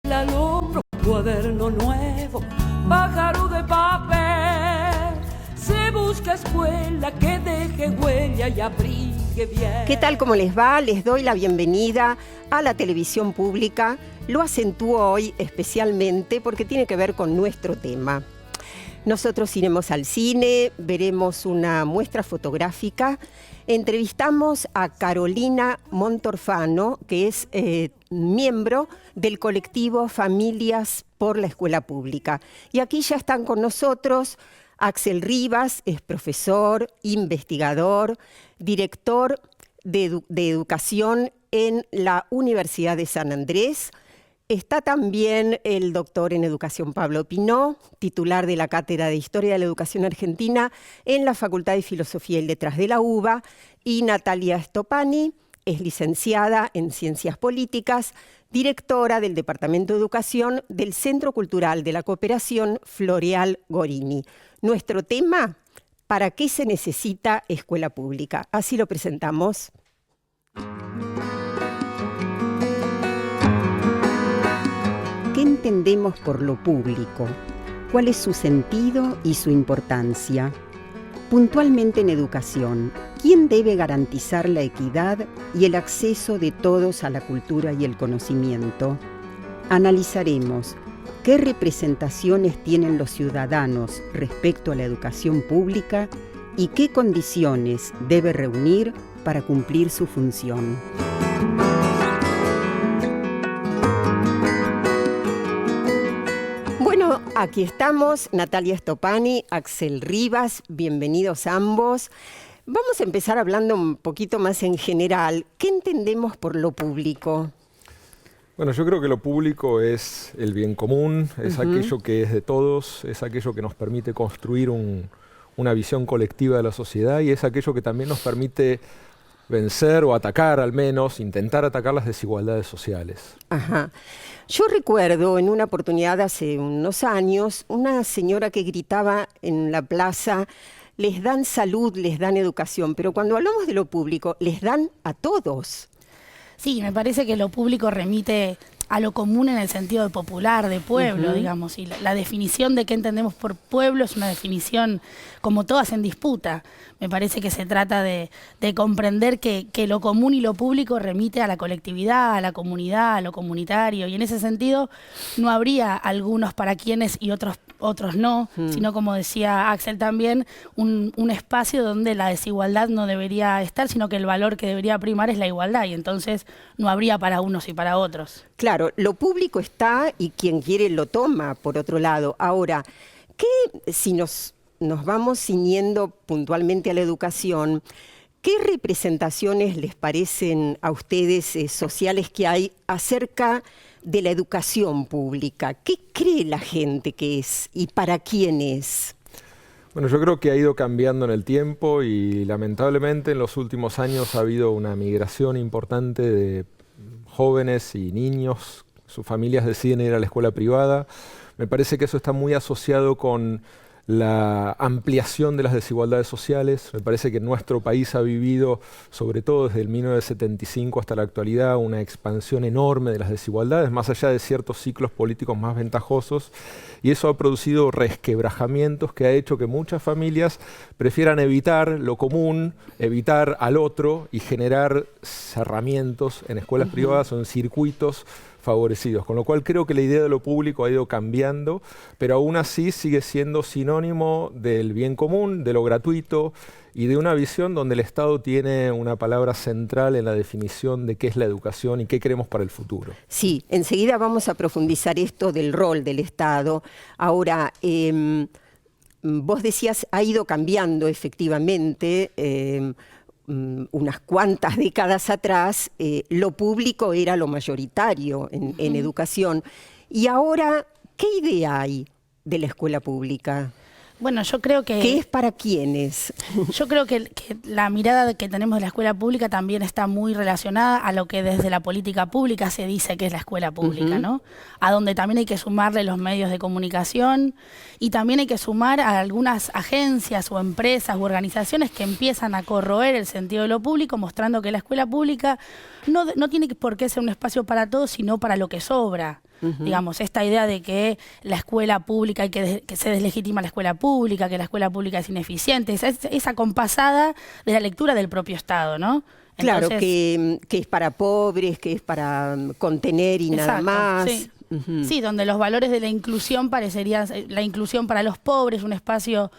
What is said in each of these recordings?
La alumbra un cuaderno nuevo, pájaro de papel. Se busca escuela que deje huella y abrigue bien. ¿Qué tal? ¿Cómo les va? Les doy la bienvenida a la televisión pública. Lo acentúo hoy especialmente porque tiene que ver con nuestro tema. Nosotros iremos al cine, veremos una muestra fotográfica. Entrevistamos a Carolina Montorfano, que es miembro del colectivo Familias por la Escuela Pública. Y aquí ya están con nosotros Axel Rivas, es profesor, investigador, director de educación en la Universidad de San Andrés. Está también el doctor en educación Pablo Pinó, titular de la Cátedra de Historia de la Educación Argentina en la Facultad de Filosofía y Letras de la UBA, y Natalia Stopani, es licenciada en Ciencias Políticas, directora del Departamento de Educación del Centro Cultural de la Cooperación Floreal Gorini. Nuestro tema, ¿para qué se necesita escuela pública? Así lo presentamos. ¿Qué entendemos por lo público? ¿Cuál es su sentido y su importancia? Puntualmente en educación, ¿quién debe garantizar la equidad y el acceso de todos a la cultura y el conocimiento? Analizaremos qué representaciones tienen los ciudadanos respecto a la educación pública y qué condiciones debe reunir para cumplir su función. Bueno, aquí estamos, Natalia Stopani, Axel Rivas, bienvenidos ambos. Vamos a empezar hablando un poquito más en general. ¿Qué entendemos por lo público? Bueno, yo creo que lo público es el bien común, es aquello que es de todos, es aquello que nos permite construir una visión colectiva de la sociedad y es aquello que también nos permite vencer o atacar, al menos, intentar atacar las desigualdades sociales. Ajá. Yo recuerdo en una oportunidad hace unos años, una señora que gritaba en la plaza: les dan salud, les dan educación, pero cuando hablamos de lo público, les dan a todos. Sí, me parece que lo público remite a lo común en el sentido de popular, de pueblo, digamos, y la definición de qué entendemos por pueblo es una definición, como todas, en disputa. Me parece que se trata de comprender que lo común y lo público remite a la colectividad, a la comunidad, a lo comunitario, y en ese sentido no habría algunos para quienes y otros no, sino, como decía Axel también, un espacio donde la desigualdad no debería estar, sino que el valor que debería primar es la igualdad, y entonces no habría para unos y para otros. Claro, lo público está y quien quiere lo toma, por otro lado. Ahora, ¿qué si nos vamos ciñendo puntualmente a la educación? ¿Qué representaciones les parecen a ustedes sociales que hay acerca de la educación pública? ¿Qué cree la gente que es y para quién es? Bueno, yo creo que ha ido cambiando en el tiempo y lamentablemente en los últimos años ha habido una migración importante de jóvenes y niños. Sus familias deciden ir a la escuela privada. Me parece que eso está muy asociado con la ampliación de las desigualdades sociales. Me parece que nuestro país ha vivido, sobre todo desde el 1975 hasta la actualidad, una expansión enorme de las desigualdades, más allá de ciertos ciclos políticos más ventajosos, y eso ha producido resquebrajamientos que ha hecho que muchas familias prefieran evitar lo común, evitar al otro y generar cerramientos en escuelas privadas o en circuitos favorecidos, con lo cual creo que la idea de lo público ha ido cambiando, pero aún así sigue siendo sinónimo del bien común, de lo gratuito y de una visión donde el Estado tiene una palabra central en la definición de qué es la educación y qué queremos para el futuro. Sí, enseguida vamos a profundizar esto del rol del Estado. Ahora, vos decías, ha ido cambiando efectivamente. Unas cuantas décadas atrás, lo público era lo mayoritario en educación. Y ahora, ¿qué idea hay de la escuela pública? Bueno, yo creo que... ¿Qué es para quiénes? Yo creo que la mirada que tenemos de la escuela pública también está muy relacionada a lo que desde la política pública se dice que es la escuela pública, ¿no? A donde también hay que sumarle los medios de comunicación y también hay que sumar a algunas agencias o empresas u organizaciones que empiezan a corroer el sentido de lo público, mostrando que la escuela pública no tiene por qué ser un espacio para todos, sino para lo que sobra. Digamos, esta idea de que la escuela pública, hay que se deslegitima la escuela pública, que la escuela pública es ineficiente, esa compasada de la lectura del propio Estado, ¿no? Claro, Entonces, que es para pobres, que es para contener y nada exacto, más. sí. Sí, donde los valores de la inclusión parecerían la inclusión para los pobres, un espacio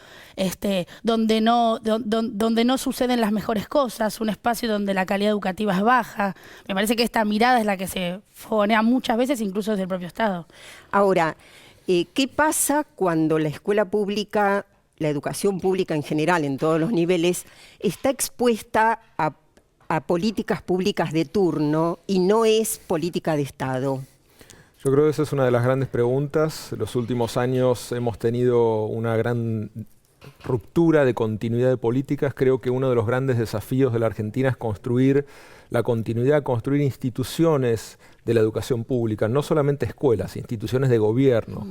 donde no suceden las mejores cosas, un espacio donde la calidad educativa es baja. Me parece que esta mirada es la que se fogonea muchas veces, incluso desde el propio Estado. Ahora, ¿qué pasa cuando la escuela pública, la educación pública en general, en todos los niveles, está expuesta a políticas públicas de turno y no es política de Estado? Yo creo que esa es una de las grandes preguntas. En los últimos años hemos tenido una gran ruptura de continuidad de políticas. Creo que uno de los grandes desafíos de la Argentina es construir la continuidad, construir instituciones de la educación pública, no solamente escuelas, instituciones de gobierno,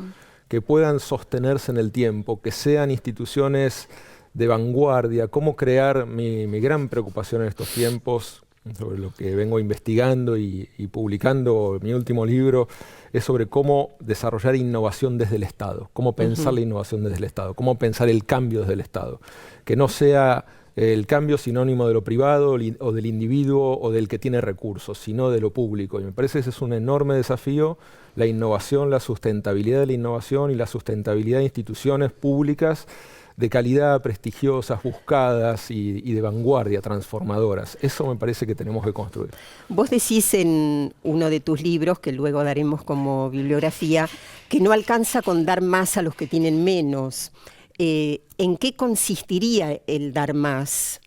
que puedan sostenerse en el tiempo, que sean instituciones de vanguardia. Cómo crear, mi gran preocupación en estos tiempos, sobre lo que vengo investigando y publicando mi último libro, es sobre cómo desarrollar innovación desde el Estado, cómo pensar la innovación desde el Estado, cómo pensar el cambio desde el Estado. Que no sea el cambio sinónimo de lo privado o del individuo o del que tiene recursos, sino de lo público. Y me parece que ese es un enorme desafío, la innovación, la sustentabilidad de la innovación y la sustentabilidad de instituciones públicas de calidad, prestigiosas, buscadas y de vanguardia, transformadoras. Eso me parece que tenemos que construir. Vos decís en uno de tus libros, que luego daremos como bibliografía, que no alcanza con dar más a los que tienen menos. ¿En qué consistiría el dar más?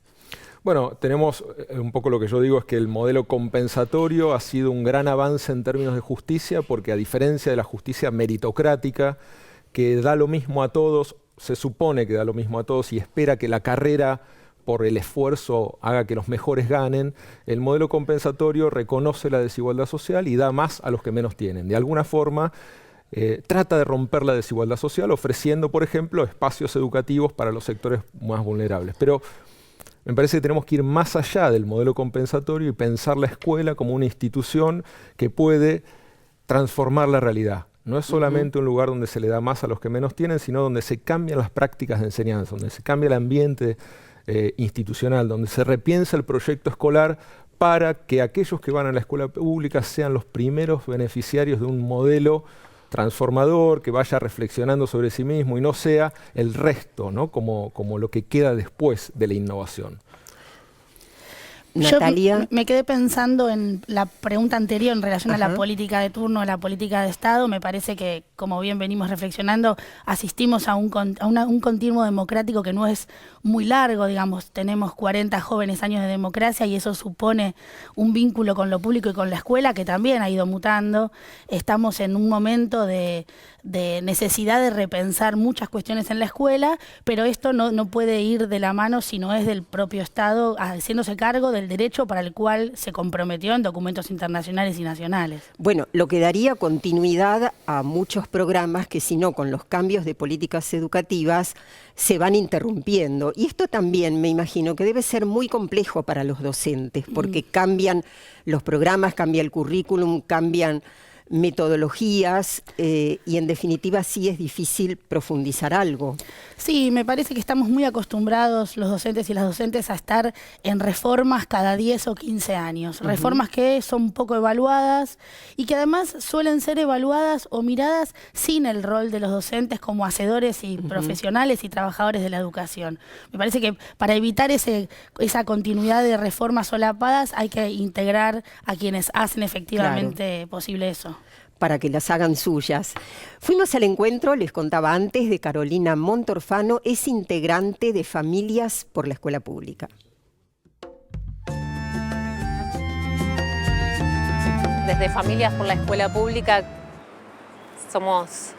Bueno, tenemos un poco lo que yo digo es que el modelo compensatorio ha sido un gran avance en términos de justicia, porque a diferencia de la justicia meritocrática, que da lo mismo a todos, se supone que da lo mismo a todos y espera que la carrera por el esfuerzo haga que los mejores ganen, el modelo compensatorio reconoce la desigualdad social y da más a los que menos tienen. De alguna forma, trata de romper la desigualdad social ofreciendo, por ejemplo, espacios educativos para los sectores más vulnerables. Pero me parece que tenemos que ir más allá del modelo compensatorio y pensar la escuela como una institución que puede transformar la realidad. No es solamente un lugar donde se le da más a los que menos tienen, sino donde se cambian las prácticas de enseñanza, donde se cambia el ambiente institucional, donde se repiensa el proyecto escolar para que aquellos que van a la escuela pública sean los primeros beneficiarios de un modelo transformador, que vaya reflexionando sobre sí mismo y no sea el resto, ¿no? como lo que queda después de la innovación. Natalia. Yo me quedé pensando en la pregunta anterior en relación a la política de turno, a la política de Estado. Me parece que, como bien venimos reflexionando, asistimos a un continuo democrático que no es muy largo, digamos. Tenemos 40 jóvenes años de democracia y eso supone un vínculo con lo público y con la escuela que también ha ido mutando. Estamos en un momento de necesidad de repensar muchas cuestiones en la escuela, pero esto no puede ir de la mano si no es del propio Estado haciéndose cargo del derecho para el cual se comprometió en documentos internacionales y nacionales. Bueno, lo que daría continuidad a muchos programas que si no, con los cambios de políticas educativas, se van interrumpiendo. Y esto también me imagino que debe ser muy complejo para los docentes, porque cambian los programas, cambia el currículum, cambian metodologías y en definitiva sí es difícil profundizar algo. Sí, me parece que estamos muy acostumbrados los docentes y las docentes a estar en reformas cada 10 o 15 años. Reformas que son poco evaluadas y que además suelen ser evaluadas o miradas sin el rol de los docentes como hacedores y profesionales y trabajadores de la educación. Me parece que para evitar esa continuidad de reformas solapadas hay que integrar a quienes hacen efectivamente posible eso. Para que las hagan suyas. Fuimos al encuentro, les contaba antes, de Carolina Montorfano, es integrante de Familias por la Escuela Pública. Desde Familias por la Escuela Pública somos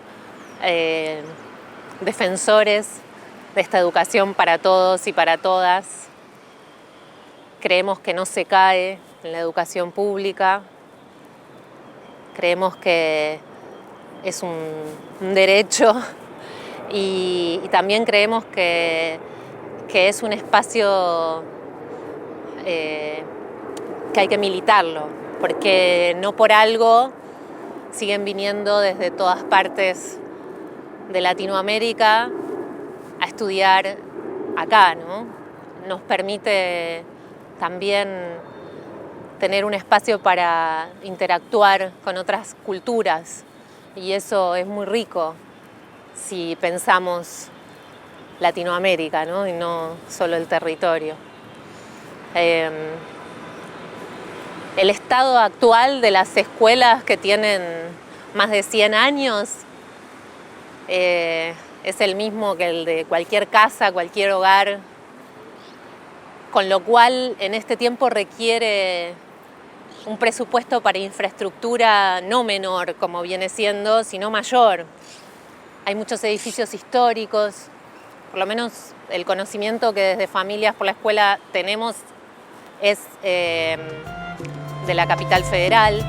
defensores de esta educación para todos y para todas. Creemos que no se cae en la educación pública. Creemos que es un derecho y también creemos que es un espacio que hay que militarlo, porque no por algo siguen viniendo desde todas partes de Latinoamérica a estudiar acá, ¿no? Nos permite también tener un espacio para interactuar con otras culturas y eso es muy rico si pensamos Latinoamérica, ¿no? Y no solo el territorio. El estado actual de las escuelas que tienen más de 100 años es el mismo que el de cualquier casa, cualquier hogar, con lo cual en este tiempo requiere un presupuesto para infraestructura no menor, como viene siendo, sino mayor. Hay muchos edificios históricos, por lo menos el conocimiento que desde Familias por la Escuela tenemos es de la capital federal.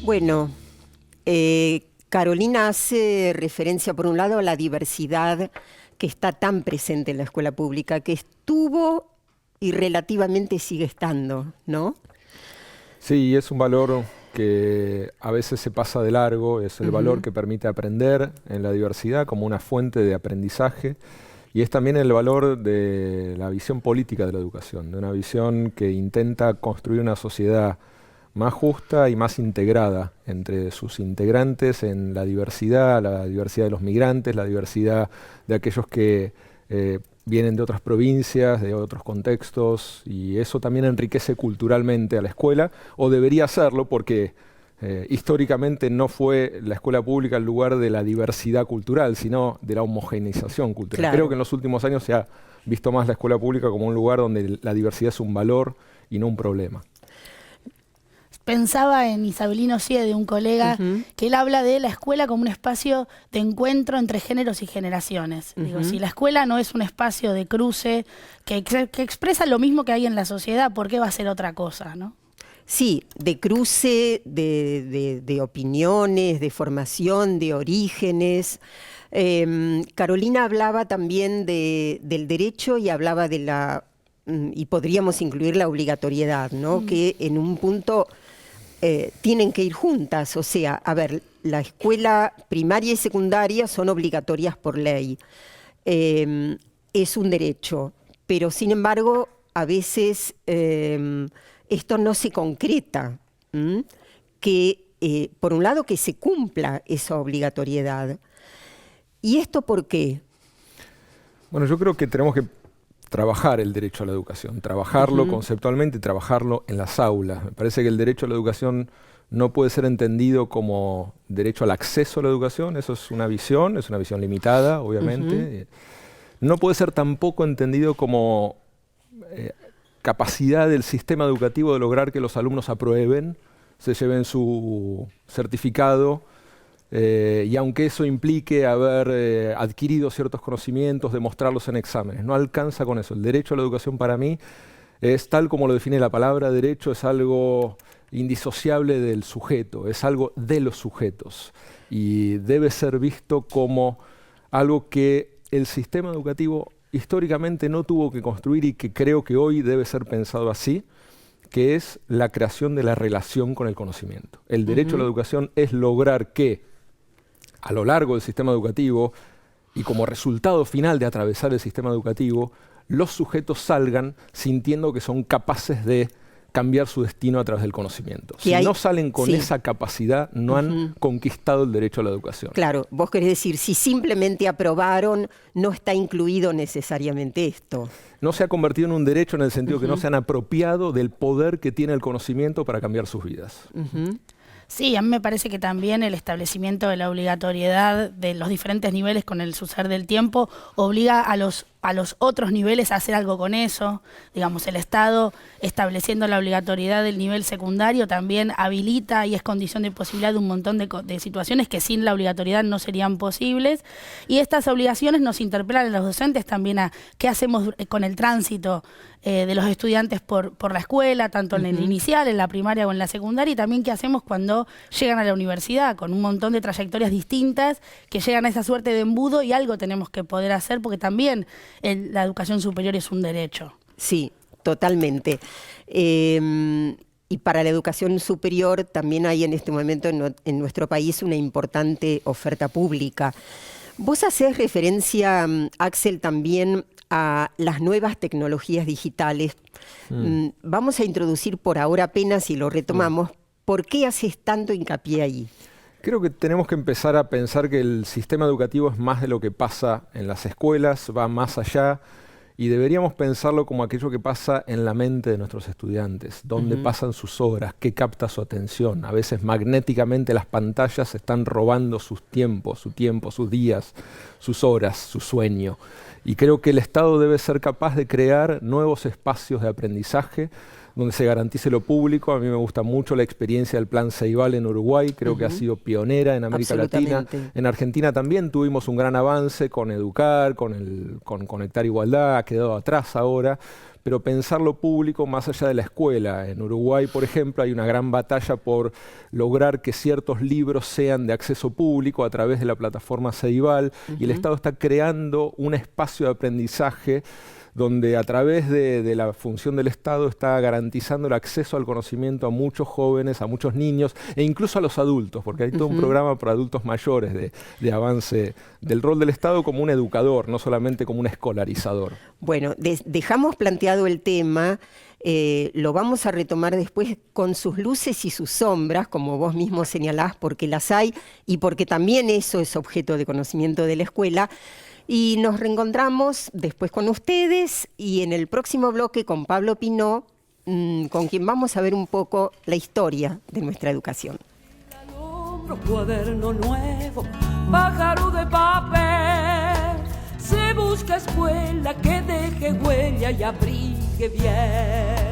Bueno, Carolina hace referencia, por un lado, a la diversidad que está tan presente en la escuela pública, que estuvo y relativamente sigue estando, ¿no? Sí, es un valor que a veces se pasa de largo, es el valor que permite aprender en la diversidad como una fuente de aprendizaje, y es también el valor de la visión política de la educación, de una visión que intenta construir una sociedad más justa y más integrada entre sus integrantes en la diversidad de los migrantes, la diversidad de aquellos que vienen de otras provincias, de otros contextos, y eso también enriquece culturalmente a la escuela, o debería hacerlo porque históricamente no fue la escuela pública el lugar de la diversidad cultural, sino de la homogeneización cultural. Claro. Creo que en los últimos años se ha visto más la escuela pública como un lugar donde la diversidad es un valor y no un problema. Pensaba en Isabelino Siede, un colega, que él habla de la escuela como un espacio de encuentro entre géneros y generaciones. Digo, si la escuela no es un espacio de cruce que expresa lo mismo que hay en la sociedad, ¿por qué va a ser otra cosa, no? Sí, de cruce, de opiniones, de formación, de orígenes. Carolina hablaba también del derecho y hablaba de la, y podríamos incluir la obligatoriedad, ¿no? Que en un punto tienen que ir juntas. O sea, a ver, la escuela primaria y secundaria son obligatorias por ley. Es un derecho, pero sin embargo, a veces esto no se concreta. Que, por un lado, que se cumpla esa obligatoriedad. ¿Y esto por qué? Bueno, yo creo que tenemos que trabajar el derecho a la educación, trabajarlo conceptualmente y trabajarlo en las aulas. Me parece que el derecho a la educación no puede ser entendido como derecho al acceso a la educación, eso es una visión limitada, obviamente. No puede ser tampoco entendido como capacidad del sistema educativo de lograr que los alumnos aprueben, se lleven su certificado, y aunque eso implique haber adquirido ciertos conocimientos, demostrarlos en exámenes, no alcanza con eso. El derecho a la educación para mí es tal como lo define la palabra derecho, es algo indisociable del sujeto, es algo de los sujetos y debe ser visto como algo que el sistema educativo históricamente no tuvo que construir y que creo que hoy debe ser pensado así, que es la creación de la relación con el conocimiento. El derecho a la educación es lograr que a lo largo del sistema educativo y como resultado final de atravesar el sistema educativo, los sujetos salgan sintiendo que son capaces de cambiar su destino a través del conocimiento. Si no salen con esa capacidad, no han conquistado el derecho a la educación. Claro, vos querés decir, si simplemente aprobaron, no está incluido necesariamente esto. No se ha convertido en un derecho en el sentido que no se han apropiado del poder que tiene el conocimiento para cambiar sus vidas. Sí, a mí me parece que también el establecimiento de la obligatoriedad de los diferentes niveles con el suceder del tiempo obliga a los otros niveles a hacer algo con eso. Digamos, el Estado estableciendo la obligatoriedad del nivel secundario también habilita y es condición de posibilidad de un montón de situaciones que sin la obligatoriedad no serían posibles. Y estas obligaciones nos interpelan a los docentes también a qué hacemos con el tránsito de los estudiantes por la escuela, tanto en el inicial, en la primaria o en la secundaria, y también qué hacemos cuando llegan a la universidad, con un montón de trayectorias distintas que llegan a esa suerte de embudo, y algo tenemos que poder hacer porque también la educación superior es un derecho. Sí, totalmente. Y y para la educación superior también hay en este momento en nuestro país una importante oferta pública. Vos hacés referencia, Axel, también a las nuevas tecnologías digitales. Vamos a introducir por ahora apenas y lo retomamos. ¿Por qué haces tanto hincapié ahí? Creo que tenemos que empezar a pensar que el sistema educativo es más de lo que pasa en las escuelas, va más allá. Y deberíamos pensarlo como aquello que pasa en la mente de nuestros estudiantes, dónde pasan sus horas, qué capta su atención. A veces magnéticamente las pantallas están robando sus tiempos, sus días, sus horas, su sueño. Y creo que el Estado debe ser capaz de crear nuevos espacios de aprendizaje donde se garantice lo público. A mí me gusta mucho la experiencia del Plan Ceibal en Uruguay, creo que ha sido pionera en América Latina. En Argentina también tuvimos un gran avance con Educar, con Conectar Igualdad, ha quedado atrás ahora, pero pensar lo público más allá de la escuela. En Uruguay, por ejemplo, hay una gran batalla por lograr que ciertos libros sean de acceso público a través de la plataforma Ceibal, y el Estado está creando un espacio de aprendizaje donde a través de la función del Estado está garantizando el acceso al conocimiento a muchos jóvenes, a muchos niños e incluso a los adultos, porque hay todo un programa para adultos mayores de avance del rol del Estado como un educador, no solamente como un escolarizador. Bueno, dejamos planteado el tema, lo vamos a retomar después con sus luces y sus sombras, como vos mismo señalás, porque las hay y porque también eso es objeto de conocimiento de la escuela. Y nos reencontramos después con ustedes y en el próximo bloque con Pablo Pinó, con quien vamos a ver un poco la historia de nuestra educación. Cuaderno nuevo, pájaro de papel, se busca escuela que deje huella y abrigue bien.